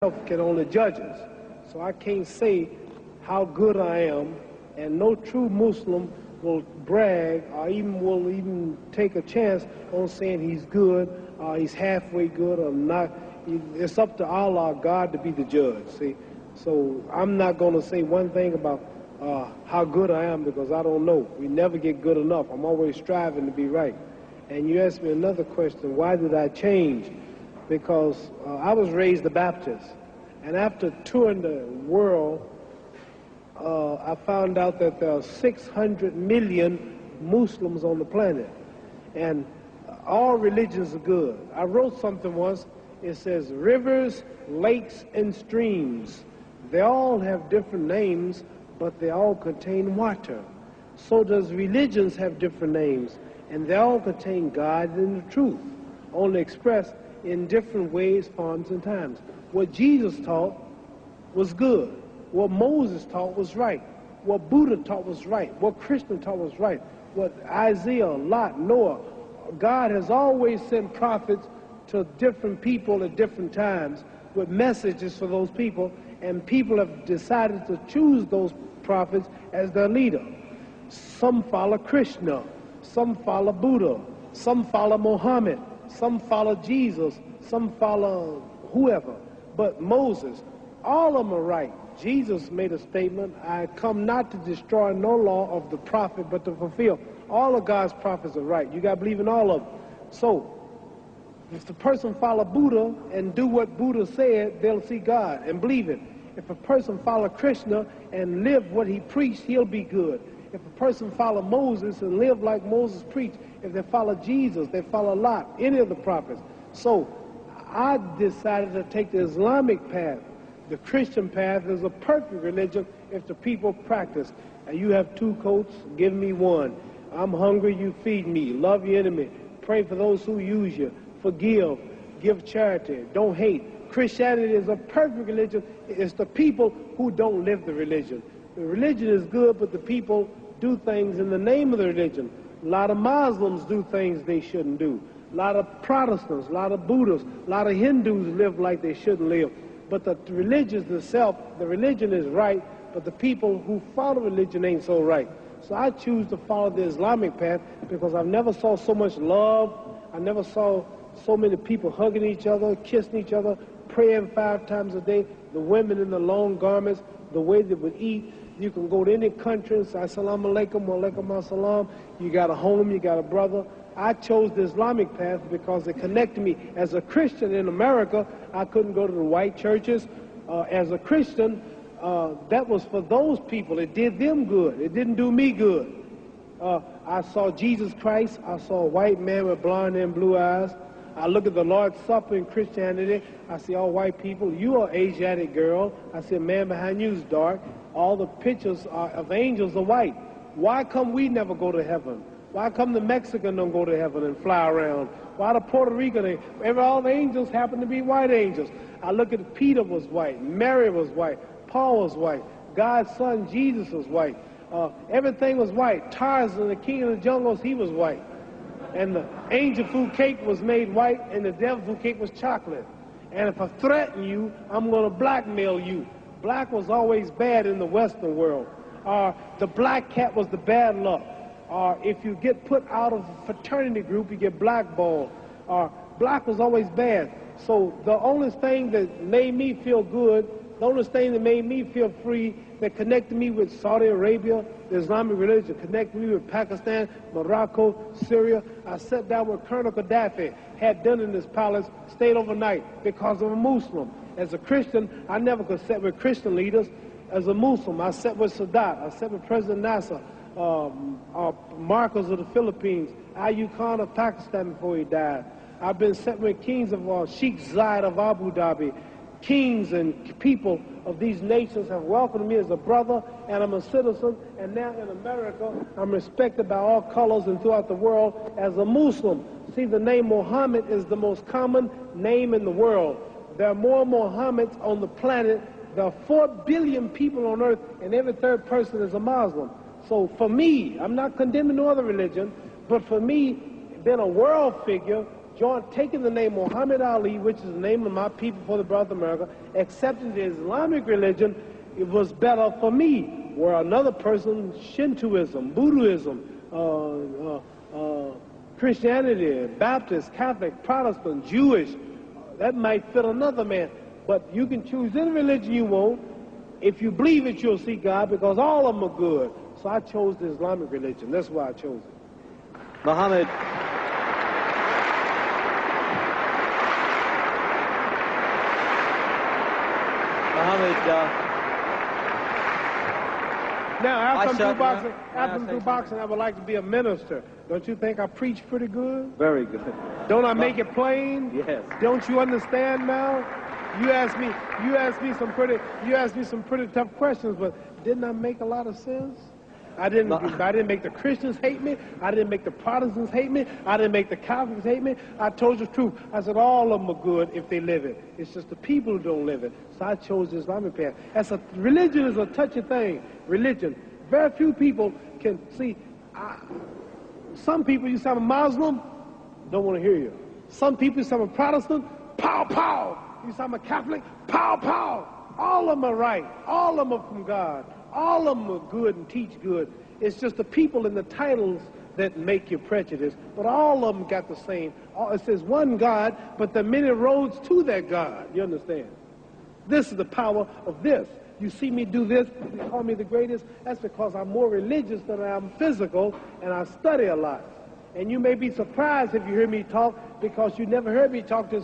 can only judge us. So I can't say how good I am, and no true Muslim will brag or even take a chance on saying he's good, or he's halfway good or not. It's up to Allah, God, to be the judge, see. So I'm not going to say one thing about how good I am, because I don't know. We never get good enough. I'm always striving to be right. And you asked me another question, why did I change? Because I was raised a Baptist. And after touring the world, I found out that there are 600 million Muslims on the planet. And all religions are good. I wrote something once. It says, rivers, lakes, and streams. They all have different names, but they all contain water. So does religions have different names, and they all contain God and the truth, only expressed in different ways, forms, and times. What Jesus taught was good. What Moses taught was right. What Buddha taught was right. What Krishna taught was right. What Isaiah, Lot, Noah, God has always sent prophets to different people at different times with messages for those people, and people have decided to choose those prophets as their leader. Some follow Krishna, some follow Buddha, some follow Muhammad, some follow Jesus, some follow whoever. But Moses, all of them are right. Jesus made a statement, I come not to destroy no law of the prophet, but to fulfill. All of God's prophets are right. You got to believe in all of them. So, if the person follow Buddha and do what Buddha said, they'll see God and believe it. If a person follow Krishna and live what he preached, he'll be good. If a person follow Moses and live like Moses preached, if they follow Jesus, they follow Lot, any of the prophets. So I decided to take the Islamic path. The Christian path is a perfect religion if the people practice. And you have two coats, give me one. I'm hungry, you feed me. Love your enemy. Pray for those who use you. Forgive. Give charity. Don't hate. Christianity is a perfect religion. It's the people who don't live the religion. The religion is good, but the people do things in the name of the religion. A lot of Muslims do things they shouldn't do. A lot of Protestants, a lot of Buddhists, a lot of Hindus live like they shouldn't live. But the religion itself, the religion is right, but the people who follow religion ain't so right. So I choose to follow the Islamic path because I've never saw so much love. I never saw so many people hugging each other, kissing each other, praying 5 times a day, the women in the long garments, the way they would eat. You can go to any country and say, Assalamu alaikum, wa alaikum assalam. You got a home, you got a brother. I chose the Islamic path because it connected me. As a Christian in America, I couldn't go to the white churches. As a Christian, that was for those people. It did them good. It didn't do me good. I saw Jesus Christ. I saw a white man with blonde hair and blue eyes. I look at the Lord's Supper in Christianity. I see all white people. You are an Asiatic girl. I see a man behind you is dark. All the pictures of angels are white. Why come we never go to heaven? Why come the Mexican don't go to heaven and fly around? Why the Puerto Rican, all the angels happen to be white angels? I look at Peter was white, Mary was white, Paul was white, God's son Jesus was white. Everything was white. Tarzan, the king of the jungles, he was white. And the angel food cake was made white, and the devil food cake was chocolate. And if I threaten you, I'm going to blackmail you. Black was always bad in the Western world. The black cat was the bad luck. If you get put out of a fraternity group, you get blackballed. Black was always bad. So the only thing that made me feel good, the only thing that made me feel free, that connected me with Saudi Arabia, the Islamic religion, connected me with Pakistan, Morocco, Syria. I sat down with Colonel Gaddafi, had dinner in his palace, stayed overnight because I'm a Muslim. As a Christian, I never could sit with Christian leaders. As a Muslim, I sat with Sadat, I sat with President Nasser, Marcos of the Philippines, Ayub Khan of Pakistan before he died. I've been sitting with kings of Sheikh Zayed of Abu Dhabi. Kings and people of these nations have welcomed me as a brother, and I'm a citizen, and now in America, I'm respected by all colors and throughout the world as a Muslim. See, the name Muhammad is the most common name in the world. There are more Muhammads on the planet. There are 4 billion people on earth, and every third person is a Muslim. So for me, I'm not condemning no other religion, but for me, being a world figure, taking the name Muhammad Ali, which is the name of my people for the brother of America, accepting the Islamic religion, it was better for me. Where another person, Shintoism, Buddhism, Christianity, Baptist, Catholic, Protestant, Jewish, that might fit another man. But you can choose any religion you want. If you believe it, you'll see God, because all of them are good. So I chose the Islamic religion. That's why I chose it. Muhammad, now, after I'm through boxing, I would like to be a minister. Don't you think I preach pretty good? Very good. Don't I make it plain? Yes. Don't you understand now? You asked me some pretty tough questions, but didn't I make a lot of sense? I didn't make the Christians hate me. I didn't make the Protestants hate me. I didn't make the Catholics hate me. I told you the truth. I said all of them are good if they live it. It's just the people who don't live it. So I chose the Islamic path. Religion is a touchy thing. Religion. Very few people can see. Some people, you say I'm a Muslim, don't want to hear you. Some people, you say I'm a Protestant, pow, pow. You say I'm a Catholic, pow, pow. All of them are right. All of them are from God. All of them are good and teach good. It's just the people and the titles that make you prejudice. But all of them got the same. It says one God, but there are many roads to that God. You understand? This is the power of this. You see me do this, you call me the greatest. That's because I'm more religious than I am physical, and I study a lot. And you may be surprised if you hear me talk, because you never heard me talk to